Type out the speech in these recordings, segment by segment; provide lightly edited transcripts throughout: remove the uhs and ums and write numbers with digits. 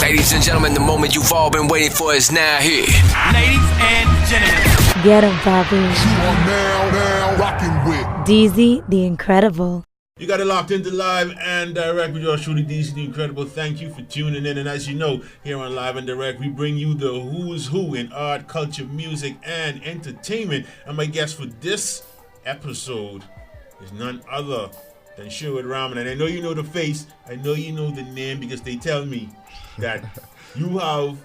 Ladies and gentlemen, the moment you've all been waiting for is now here. Ladies and gentlemen. Get him, Bobby. Now rocking with DZ the Incredible. You got it locked into Live and Direct with yours truly, DC the Incredible. Thank you for tuning in. And as you know, here on Live and Direct, we bring you the who's who in art, culture, music, and entertainment. And my guest for this episode is none other than Sherwood Rahming. And I know you know the face. I know you know the name because they tell me that you have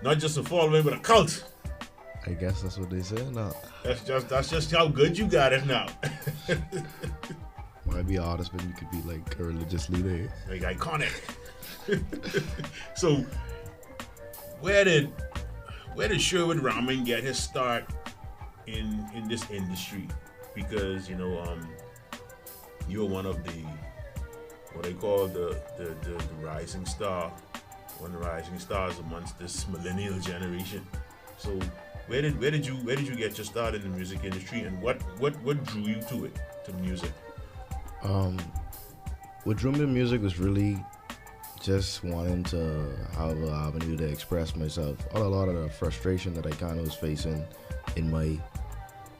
not just a following, but a cult. I guess that's what they say now. That's just how good you got it now. Might be artist, but you could be like a religious leader. Like iconic. So, where did Sherwood Rahming get his start in this industry? Because you were one of the what they call the rising star, one of the rising stars amongst this millennial generation. So, where did you get your start in the music industry, and what drew you to music? What drew me to music was really just wanting to have an avenue to express myself. A lot of the frustration that I kind of was facing in my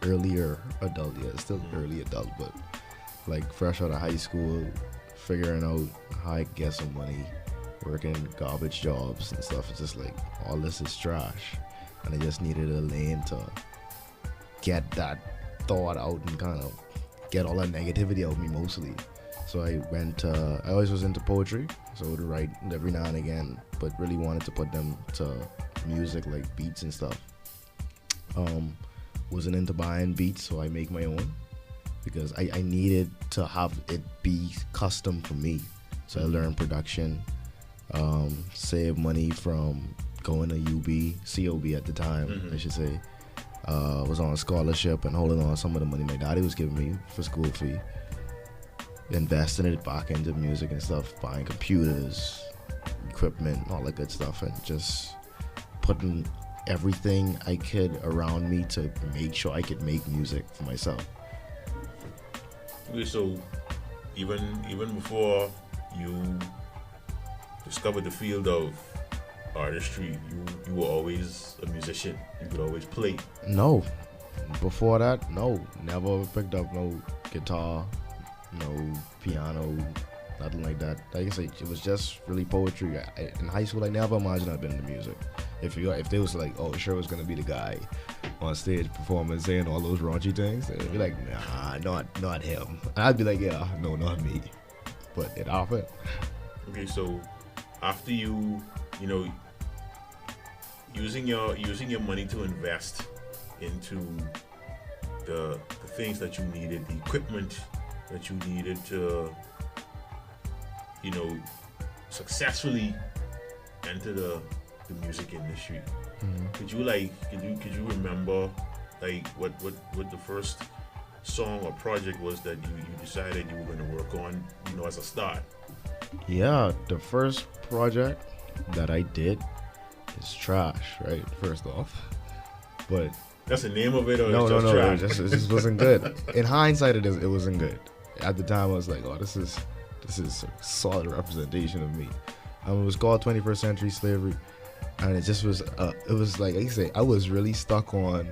earlier adult years, still early adult, but like fresh out of high school, figuring out how I could get some money, working garbage jobs and stuff. It's just like, all this is trash. And I just needed a lane to get that thought out and kind of get all that negativity out of me mostly. So I always was into poetry, so I would write every now and again, but really wanted to put them to music, like beats and stuff. Wasn't into buying beats, so I make my own because I needed to have it be custom for me. So I learned production, save money from going to COB at the time, I should say. Was on a scholarship and holding on some of the money my daddy was giving me for school fee. Investing it back into music and stuff, buying computers, equipment, all that good stuff, and just putting everything I could around me to make sure I could make music for myself. Okay, so even before you discovered the field of artistry, you were always a musician. You could always play. No, before that, no, never picked up no guitar, no piano, nothing like that. Like I say, it was just really poetry. In high school, I never imagined I'd been into music. If they was like, oh, sure was gonna be the guy on stage performing, saying all those raunchy things, they'd be like, nah, not him. And I'd be like, yeah, no, not me. But it happened. Okay, so after you using your money to invest into the things that you needed, the equipment that you needed to, successfully enter the music industry. Could you remember like what the first song or project was that you decided you were going to work on, as a start? Yeah, the first project that I did is trash, right? First off, but that's the name of it, or no, trash? It just wasn't good. In hindsight, it wasn't good. At the time, I was like, oh, this is a solid representation of me. It was called 21st Century Slavery, and it just was. It was like I say, I was really stuck on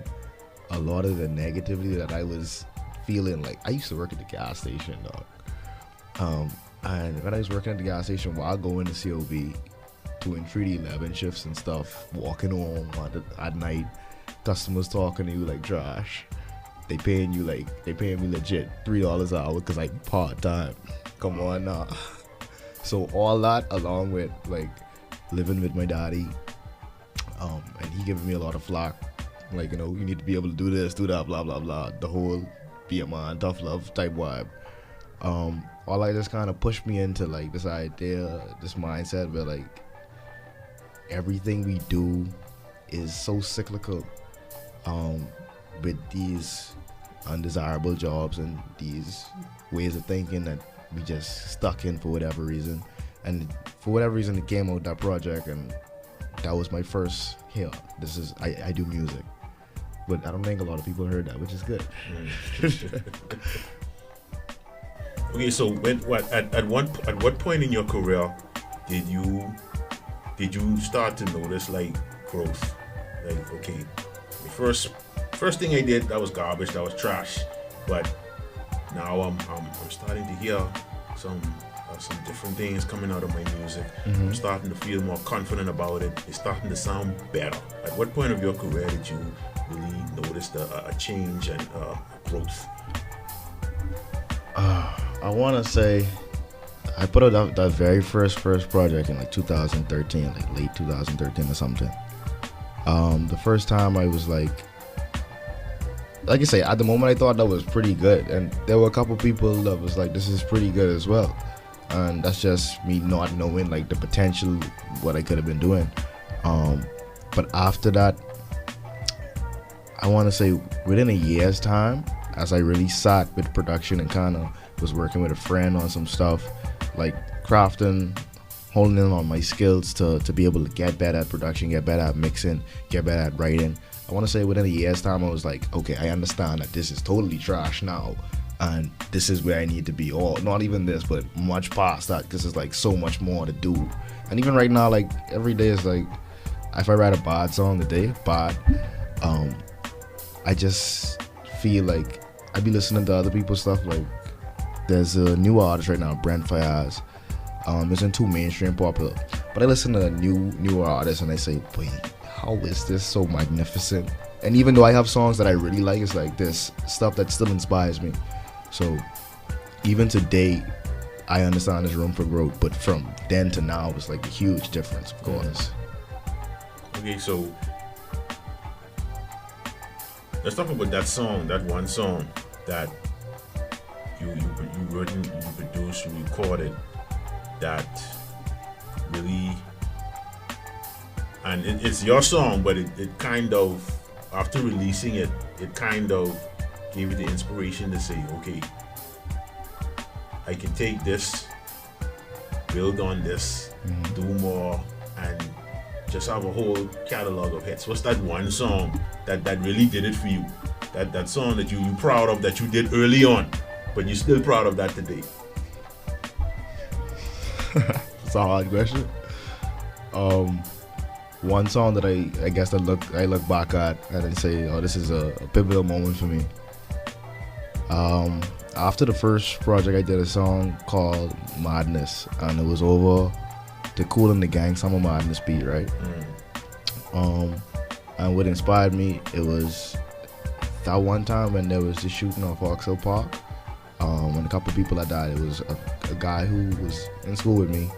a lot of the negativity that I was feeling. Like I used to work at the gas station, dog. And when I was working at the gas station while going to COB, doing 3D11 shifts and stuff, walking home at night, customers talking to you like trash. They paying me legit $3 an hour because like part time. Come on now. So all that along with like living with my daddy, and he giving me a lot of flack, like you need to be able to do this, do that, blah blah blah. The whole be a man, tough love type vibe. All that just kind of pushed me into like this idea, this mindset where like everything we do is so cyclical, with these undesirable jobs and these ways of thinking that we just stuck in for whatever reason. And for whatever reason, it came out that project, and that was my first I do music. But I don't think a lot of people heard that, which is good. Okay, so at what point in your career did you did you start to notice like growth? Like, okay, the first thing I did, that was garbage, that was trash, but now I'm starting to hear some different things coming out of my music. I'm starting to feel more confident about it. It's starting to sound better. At what point of your career did you really notice a change and growth? I want to say I put out that very first project in like 2013, like late 2013 or something. The first time I was like I say, at the moment I thought that was pretty good, and there were a couple people that was like, this is pretty good as well. And that's just me not knowing like the potential, what I could have been doing. But after that, I want to say within a year's time, as I really sat with production and kind of was working with a friend on some stuff, like crafting, holding in on my skills to be able to get better at production, get better at mixing, get better at writing. I want to say within a year's time, I was like, okay, I understand that this is totally trash now, and this is where I need to be, or not even this, but much past that, because there's like so much more to do. And even right now, like every day is like, if I write a bad song today, I just feel like I be listening to other people's stuff. Like there's a new artist right now, Brent Fayaz. Isn't too mainstream popular, but I listen to newer artists and I say, wait, how is this so magnificent? And even though I have songs that I really like, it's like this stuff that still inspires me. So even today, I understand there's room for growth, but from then to now, it's like a huge difference, of course. Okay, so let's talk about that song, that one song that you wrote, you produced, you recorded, that really, and it's your song, but it kind of, after releasing it, it kind of gave you the inspiration to say, okay, I can take this, build on this, do more, and just have a whole catalog of hits. What's that one song that really did it for you? That song that you proud of, that you did early on, but you're still proud of that today? It's a hard question. One song that I guess I look back at and I say, oh, this is a pivotal moment for me. After the first project, I did a song called Madness, and it was over the Kool and the Gang Summer Madness beat, right? And what inspired me, it was that one time when there was the shooting off Vauxhall Park, and a couple of people that died. It was a guy who was in school with me,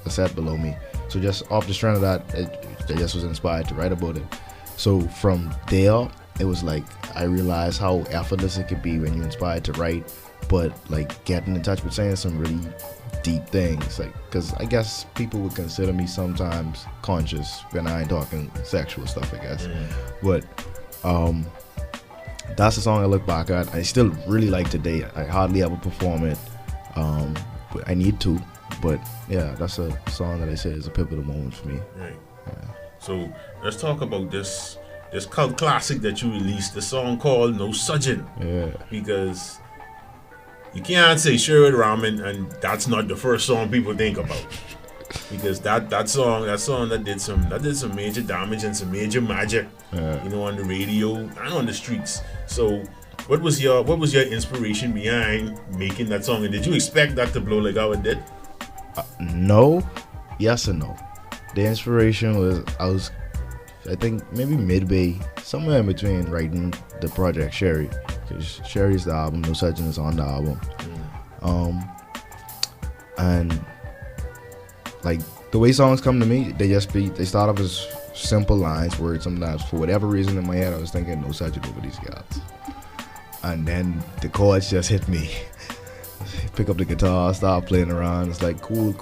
a set below me. So just off the strength of that, I just was inspired to write about it. So from there, it was like I realized how effortless it could be when you're inspired to write, but like getting in touch with saying some really deep things, like, because I guess people would consider me sometimes conscious when I ain't talking sexual stuff, I guess. But that's the song I look back at. I still really like today. I hardly ever perform it, but I need to. But yeah, that's a song that I say is a pivotal moment for me. Right. Yeah. So let's talk about this cult classic that you released, the song called No Sudgin'. Yeah. Because you can't say Sherwood Rahming and that's not the first song people think about. Because that song that did some major damage and some major magic, on the radio and on the streets. So what was your inspiration behind making that song, and did you expect that to blow like how it did? No, yes and no. The inspiration was, I think maybe midway, somewhere in between writing the project Sherry, because Sherry's the album, No Sudgin' is on the album. And like the way songs come to me, they start off as simple lines, words. Sometimes for whatever reason in my head I was thinking No Sudgin' over these guys, and then the chords just hit me. Pick up the guitar, start playing around. It's like cool.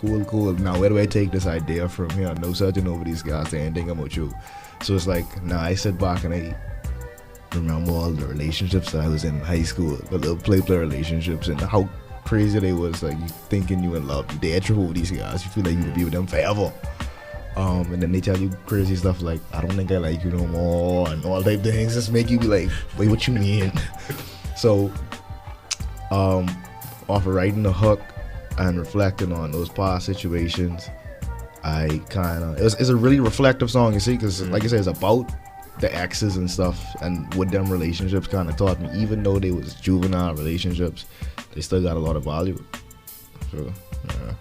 Now where do I take this idea from here? No Sudgin' over these guys, they ain't thinking about you. So it's like, now I sit back and I remember all the relationships that I was in high school, the little play relationships, and how crazy they was. Like, you thinking you in love, you dead true with these guys, you feel like you would be with them forever. And then they tell you crazy stuff like, I don't think I like you no more, and all type things, just make you be like, wait, what you mean? So off of writing the hook and reflecting on those past situations, I kind of it's a really reflective song, you see, because like I said, it's about the exes and stuff, and with them relationships kind of taught me, even though they was juvenile relationships, they still got a lot of value. So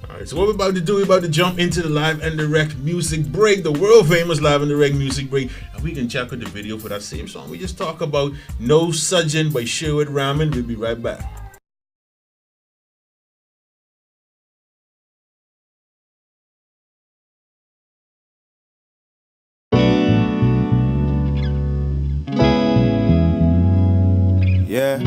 all right, so what we're about to do, we're about to jump into the live and direct music break, the world famous live and direct music break, and we can check out the video for that same song we just talked about, No Sudgin by Sherwood Rahming. We'll be right back. Yeah.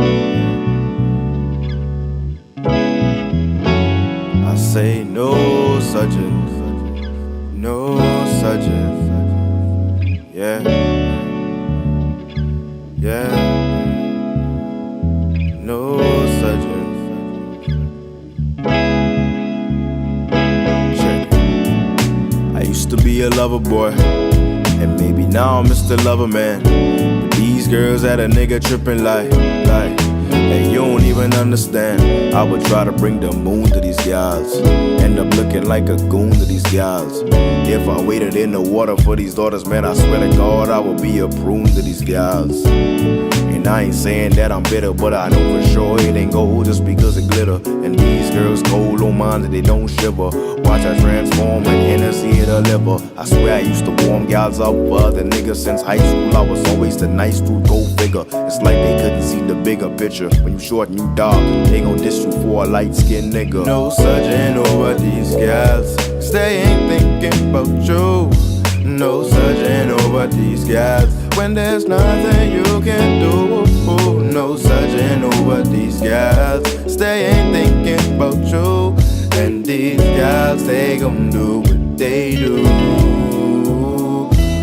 I say no sudgin, no sudgin. Yeah. Yeah. No sudgin. Check. I used to be a lover boy, and maybe now I'm Mr. Lover Man. These girls had a nigga tripping like, and you don't even understand. I would try to bring the moon to these guys, end up looking like a goon to these guys. If I waited in the water for these daughters, man, I swear to God, I would be a prune to these guys. And I ain't saying that I'm bitter, but I know for sure it ain't gold just because it glitter. And these girls cold on mine that they don't shiver. Watch I transform and Hennessy deliver. I swear I used to warm gals up for other niggas since high school. I was always the nice dude, go figure. It's like they couldn't see the bigger picture. When you short and you dark, they gon' diss you for a light-skinned nigga. No sudgin' over these gals, 'cause they ain't thinking about you. No sudgin' over these gals, when there's nothing you can do. No sudgin' over these gals, 'cause they ain't thinking about you. And these gals, they gon' do what they do.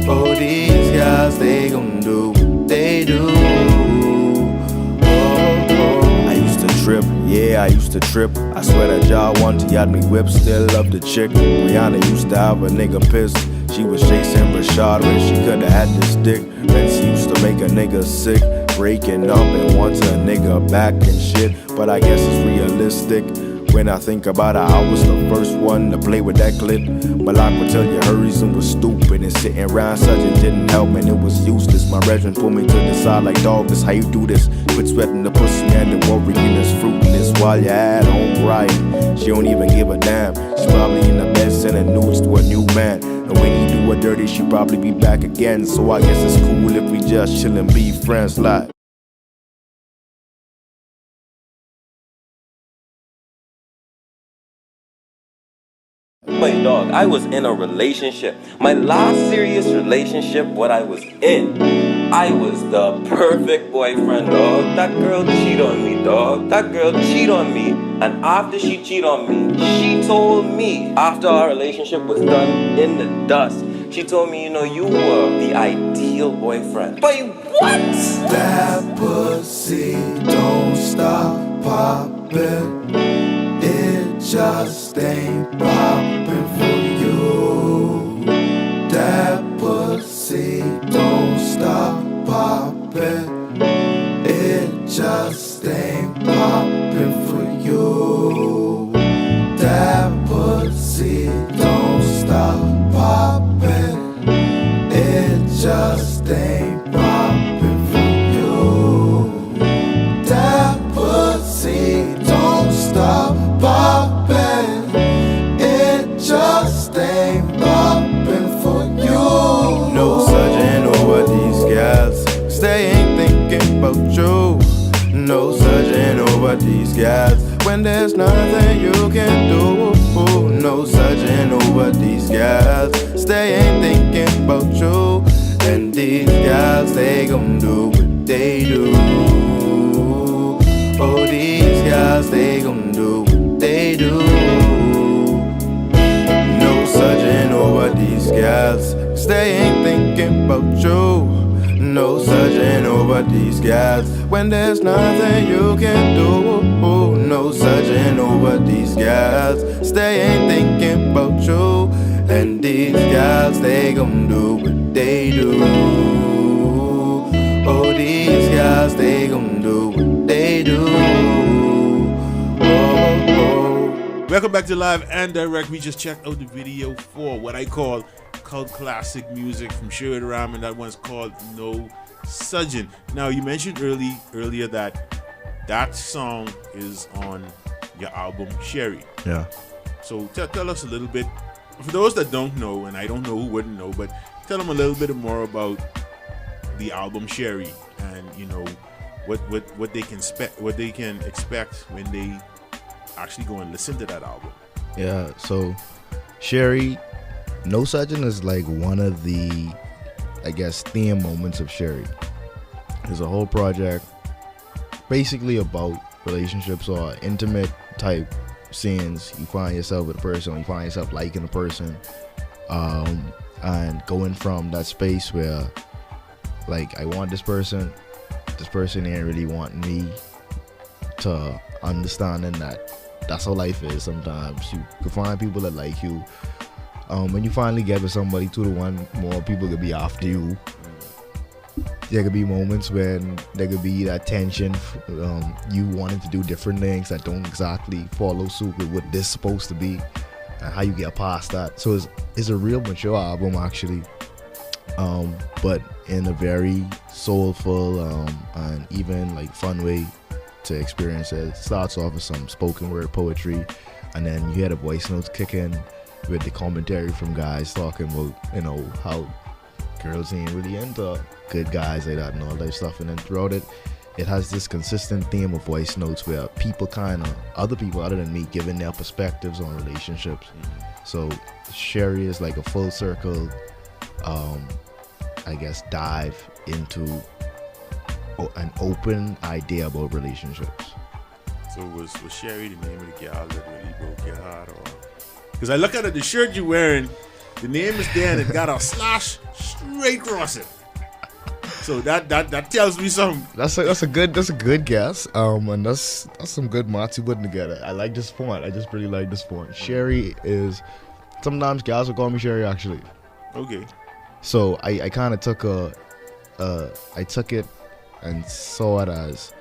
Oh, these gals, they gon' do what they do. I used to trip, yeah, I used to trip. I swear that y'all wanted to yacht me whip, still love the chick. Rihanna used to have a nigga pissed. She was chasing Rashad when she coulda had this dick. Vince used to make a nigga sick, breaking up and wants a nigga back and shit. But I guess it's realistic. When I think about it, I was the first one to play with that clip. Malak would tell you her reason was stupid, and sitting around such it didn't help, and it was useless. My regiment pulled me to the side like, dog, this how you do this. Quit sweating the pussy man, the worrying is fruitless while you're at home crying. She don't even give a damn. She's probably in the bed sending news to a new man. And when he do her dirty, she probably be back again. So I guess it's cool if we just chill and be friends like. But dog, I was in a relationship. My last serious relationship, what I was in, I was the perfect boyfriend, dog. That girl cheat on me, dog. That girl cheat on me. And after she cheat on me, she told me, after our relationship was done in the dust, she told me, you know, you were the ideal boyfriend. But what? That pussy don't stop popping. It just ain't popping for you. That pussy don't stop popping. It just ain't popping for you. That pussy don't stop popping. It just ain't popping for you. That pussy don't stop popping. It just ain't popping for you. No sudgin' over these gals, 'cause they ain't thinking about you. No sudgin' over these gals, when there's nothing you can do. No sudgin' over these gals, 'cause they ain't thinking about you. And these gals, they gon' do what they do. Oh, these gals, they gon' do what they do. No sudgin' over these gals, 'cause they ain't thinking about you. No sudgin' over these gals, when there's nothing you can do. No sudgin' over these gals, 'cause they ain't thinking about you. And these gals, they gon' do what they do. Oh, these gals, they gon' do what they do. Welcome back to Live and Direct. We just checked out the video for what I call cult classic music from Sherwood Rahming. That one's called No Sudden. Now, you mentioned earlier that song is on your album Sherry. Yeah. So tell us a little bit, for those that don't know, and I don't know who wouldn't know, but tell them a little bit more about the album Sherry, and you know what they can expect when they actually go and listen to that album. Yeah, so Sherry, No Sudden is like one of the, I guess, theme moments of Sherry. There's a whole project basically about relationships or intimate type scenes. You find yourself with a person, you find yourself liking a person, and going from that space where, like, I want this person ain't really wanting me, to understanding that that's how life is. Sometimes you can find people that like you. When you finally get with somebody, 2 to 1 more people could be after you. There could be moments when there could be that tension, you wanting to do different things that don't exactly follow suit with what this is supposed to be, and how you get past that. So it's a real mature album, actually, but in a very soulful and even like fun way to experience it. It starts off with some spoken word poetry, and then you hear the voice notes kick in with the commentary from guys talking about, you know, how girls ain't really into good guys like that and all that stuff. And then throughout it has this consistent theme of voice notes where other people other than me giving their perspectives on relationships. So Sherry is like a full circle, I guess, dive into an open idea about relationships. So was Sherry the name of the gal that really broke your heart? Or because I look at the shirt you're wearing, the name is there and it got a slash straight across it. So that tells me something. That's a good guess. And that's some good match you putting together. I like this font. I just really like this font. Sherry is, sometimes guys will call me Sherry, actually. Okay. So I kind of took it and saw it as,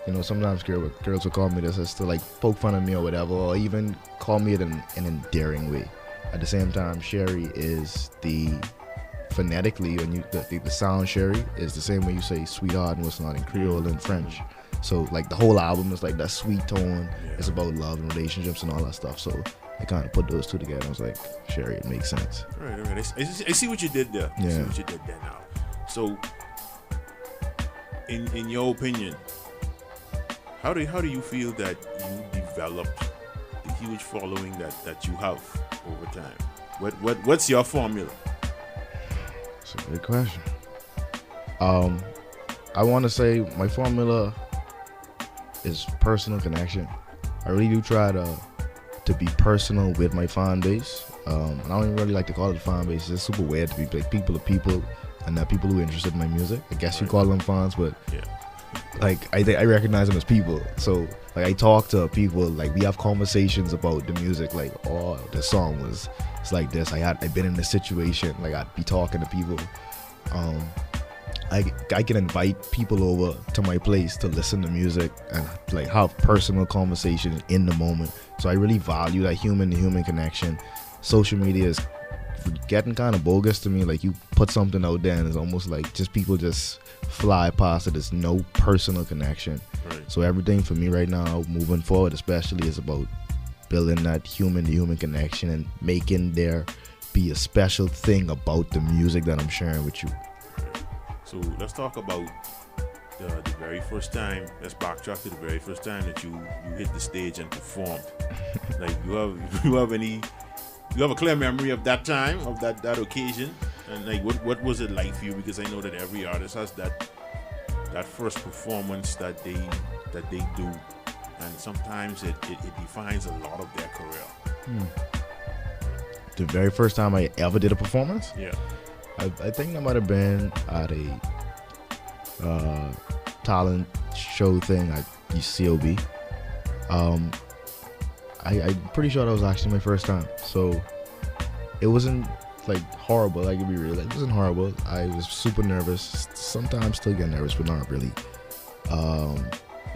you know, sometimes girls will call me this as to like poke fun at me or whatever, or even call me it in an endearing way. At the same time, Sherry is phonetically, when the sound Sherry is the same way you say sweetheart and what's not in Creole and French. So like the whole album is like that sweet tone. Yeah. It's about love and relationships and all that stuff. So I kind of put those two together. I was like, Sherry, it makes sense. All right. I see what you did there. Yeah. I see what you did there now. So, in your opinion, how do you feel that you developed the huge following that you have over time? What's your formula? That's a good question. I want to say my formula is personal connection. I really do try to be personal with my fan base. And I don't even really like to call it a fan base. It's super weird to be like people are people, and they're people who are interested in my music. I guess you call them fans, but yeah. Like I recognize them as people. So like I talk to people, like we have conversations about the music, like, oh, the song it's like this. I've been in this situation. Like I'd be talking to people. I can invite people over to my place to listen to music and like have personal conversations in the moment. So I really value that human to human connection. Social media is getting kind of bogus to me. Like you put something out there and it's almost like just people just fly past it. There's no personal connection. Right. So everything for me right now, moving forward especially, is about building that human to human connection and making there be a special thing about the music that I'm sharing with you. So let's talk about the very first time. Let's backtrack to the very first time that you hit the stage and performed. Like you have a clear memory of that time, of that occasion, and like what was it like for you? Because I know that every artist has that first performance that they do, and sometimes it defines a lot of their career. The very first time I ever did a performance? Yeah. I think that might have been at a talent show thing at UCOB. I'm pretty sure that was actually my first time. So it wasn't like horrible. I can be real. It wasn't horrible. I was super nervous. Sometimes still get nervous, but not really.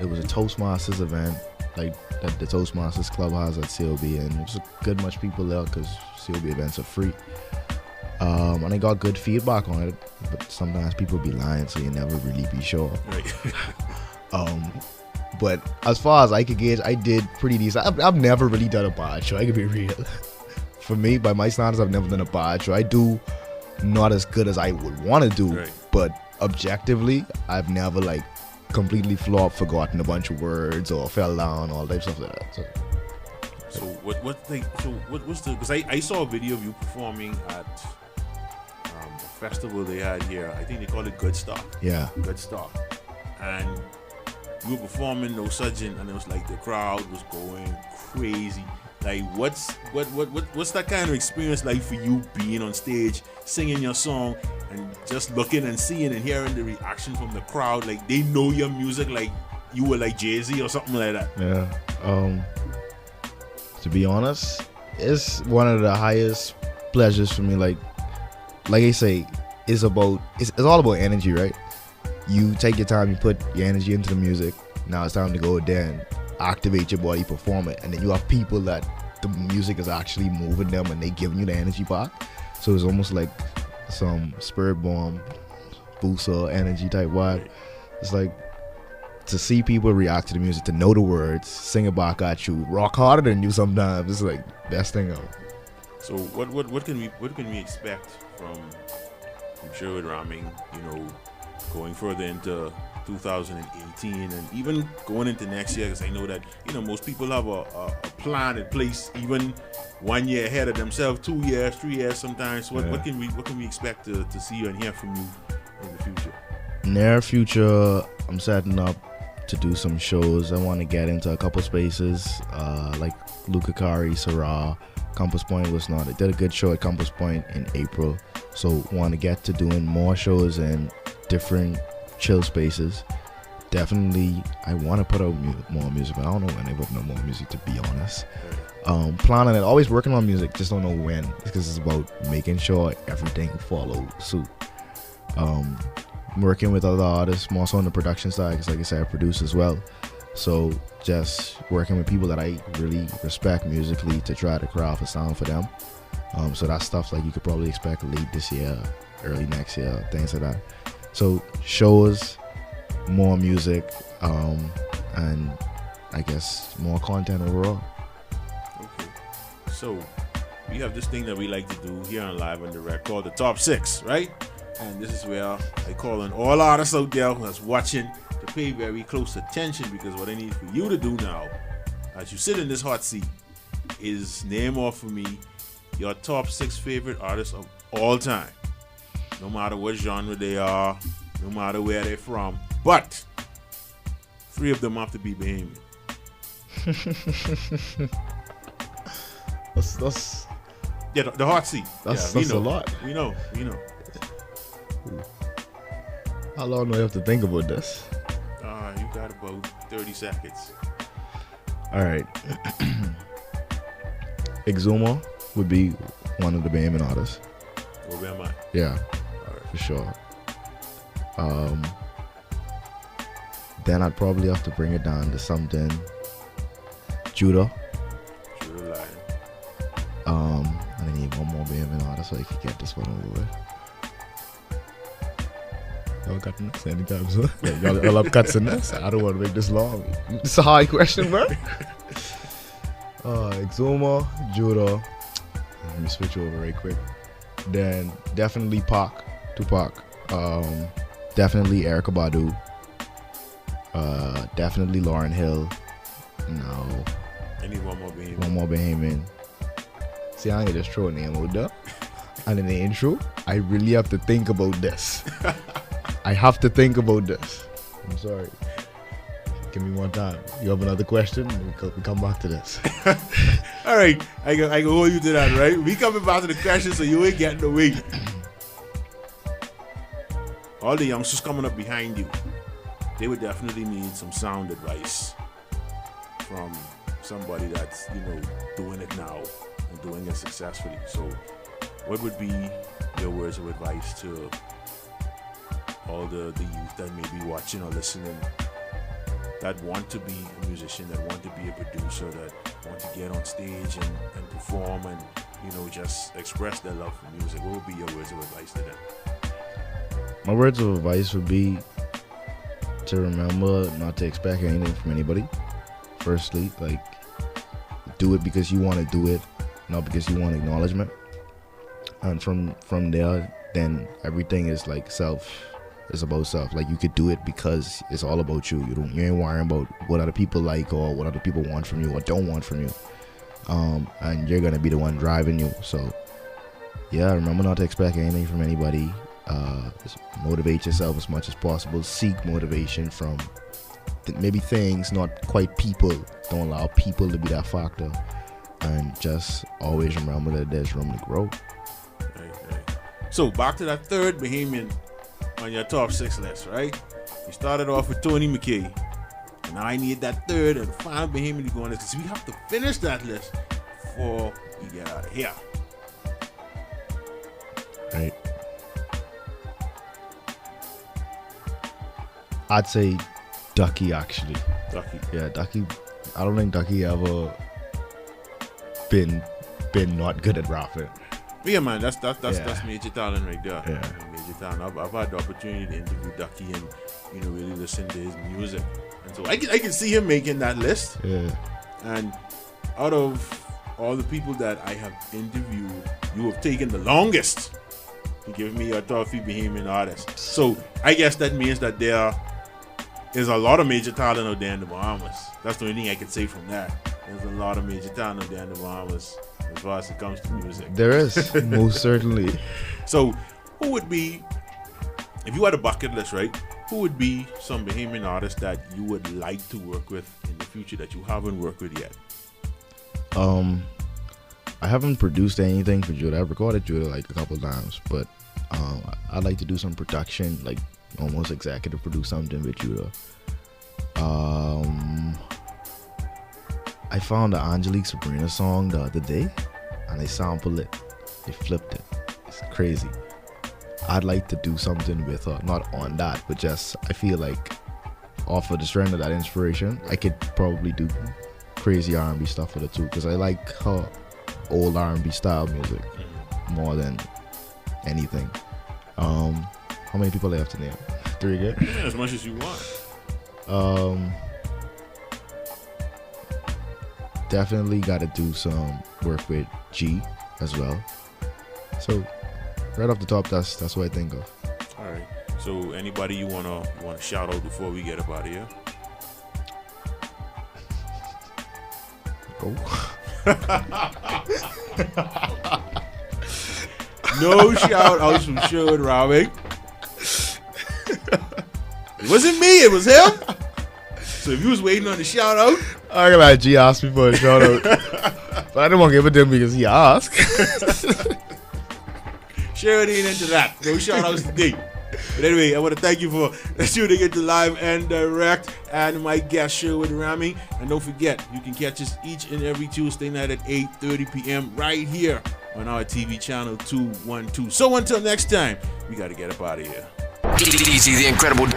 It was a Toastmasters event. like that the Toastmasters Club has at COB, and there's a good much people there because COB events are free. And I got good feedback on it, but sometimes people be lying, so you never really be sure. Right. But as far as I could gauge, I did pretty decent. I've never really done a bad show. I could be real. For me, by my standards, I've never done a bad show. I do not as good as I would want to do, Right. but objectively, I've never like completely flopped, forgotten a bunch of words, or fell down, all that stuff like that. So what's the? Because I saw a video of you performing at a festival they had here. I think they call it Good Stuff. Yeah. Good Stuff. And you were performing No Sudden, and it was like the crowd was going crazy. Like what's that kind of experience like for you being on stage, singing your song, and just looking and seeing and hearing the reaction from the crowd? Like they know your music like you were like Jay-Z or something like that. Yeah. To be honest, it's one of the highest pleasures for me. Like I say, it's all about energy, right? You take your time, you put your energy into the music. Now it's time to go there and activate your body, perform it, and then you have people that the music is actually moving them and they giving you the energy back. So it's almost like some spirit bomb, booster energy type vibe. It's like to see people react to the music, to know the words, sing it back at you, rock harder than you sometimes. It's like best thing ever. So what can we expect from Sherwood Rahming? You know, going further into 2018 and even going into next year, because I know that most people have a plan in place, even 1 year ahead of themselves, 2 years, 3 years sometimes. What can we expect to see and hear from you in the future? Near future, I'm setting up to do some shows. I want to get into a couple spaces, like Luca Kari, Sarah, Compass Point was not. I did a good show at Compass Point in April, so want to get to doing more shows in different chill spaces. Definitely, I want to put out more music, but I don't know when I put no more music, to be honest. Planning it, always working on music, just don't know when, because it's about making sure everything follows suit. Working with other artists, more so on the production side, because like I said, I produce as well. So just working with people that I really respect musically to try to craft a sound for them. So that's stuff like you could probably expect late this year, early next year, things like that. So shows, more music, and I guess more content overall. Okay. So we have this thing that we like to do here on Live and Direct called the Top 6, right? And this is where I call on all artists out there that's watching to pay very close attention, because what I need for you to do now, as you sit in this hot seat, is name off for me your top 6 favorite artists of all time. No matter what genre they are, no matter where they're from, but 3 of them have to be Bahamian. That's Yeah, the hot seat. That's we know. a lot. We know. How long do I have to think about this? You got about 30 seconds. All right. Exuma would be one of the Bahamian artists. Where am I? Yeah, for sure. Then I'd probably have to bring it down to something Judah. Judah Lion. And I need one more Bahamian artist so I can get this one over with. Y'all got this anytime soon? Like, y'all have cuts in this? I don't want to make this long. It's a hard question, bro. Exuma, Judah. Let me switch over right quick. Then definitely Tupac. Definitely Erykah Badu. Definitely Lauryn Hill. No. I need one more Bahamian. One more Bahamian. See, I ain't just throw a name out there. And in the intro, I really have to think about this. I have to think about this. I'm sorry. Give me one time. You have another question? We come back to this. All right. I can hold you to that, right? We coming back to the question, so you ain't getting away. All the youngsters coming up behind you, they would definitely need some sound advice from somebody that's, doing it now and doing it successfully. So what would be your words of advice to all the youth that may be watching or listening that want to be a musician, that want to be a producer, that want to get on stage and perform and, you know, just express their love for music? What would be your words of advice to them? My words of advice would be to remember not to expect anything from anybody. Firstly, like, do it because you want to do it, not because you want acknowledgement. And from there, then everything is like it's about self. Like, you could do it because it's all about you. You ain't worrying about what other people like or what other people want from you or don't want from you. And you're gonna be the one driving you. So yeah, remember not to expect anything from anybody. Just motivate yourself as much as possible. Seek motivation from maybe things, not quite people. Don't allow people to be that factor. And just always remember that there's room to grow. Right. So back to that third Bahamian on your top 6 list, right? You started off with Tony McKay, and now I need that third and final Bahamian to go on this, because we have to finish that list before we get out of here. Right. I'd say Ducky, actually. Ducky. Yeah, Ducky. I don't think Ducky ever been not good at rapping. But yeah, man, that's major talent right there. Yeah. Major talent. I've had the opportunity to interview Ducky and, you know, really listen to his music, and so I can see him making that list. Yeah. And out of all the people that I have interviewed, you have taken the longest to give me your top 3 Bahamian artists. So I guess that means that there is a lot of major talent out there in the Bahamas. That's the only thing I can say from that. There's a lot of major talent out there in the Bahamas as far as it comes to music. There is, most certainly. So who would be, if you had a bucket list, right, who would be some Bahamian artists that you would like to work with in the future that you haven't worked with yet? I haven't produced anything for Judah. I've recorded Judah like a couple of times, but I'd like to do some production, like almost executive produce something with Judah. I found the Angelique Sabrina song the other day, and they sampled it. They flipped it. It's crazy. I'd like to do something with her, not on that, but just, I feel like off of the strength of that inspiration, I could probably do crazy R&B stuff with her too, because I like her old R&B style music more than anything. How many people do I have to name? 3 again? Yeah, as much as you want. Definitely got to do some work with G as well. So right off the top, that's what I think of. All right. So anybody you wanna shout out before we get up out of here? Oh. No shout outs from Sherwood Rahming. It wasn't me, it was him. So if you was waiting on the shout out, I got G asked me for a shout out, but I didn't want to give it to him because he asked. Sherwood ain't into that. No shout outs today. But anyway, I want to thank you for tuning into Live and Direct and my guest Sherwood Rahming. And don't forget, you can catch us each and every Tuesday night at 8:30 p.m. right here on our TV channel 212. So until next time, we got to get up out of here. Easy, the incredible.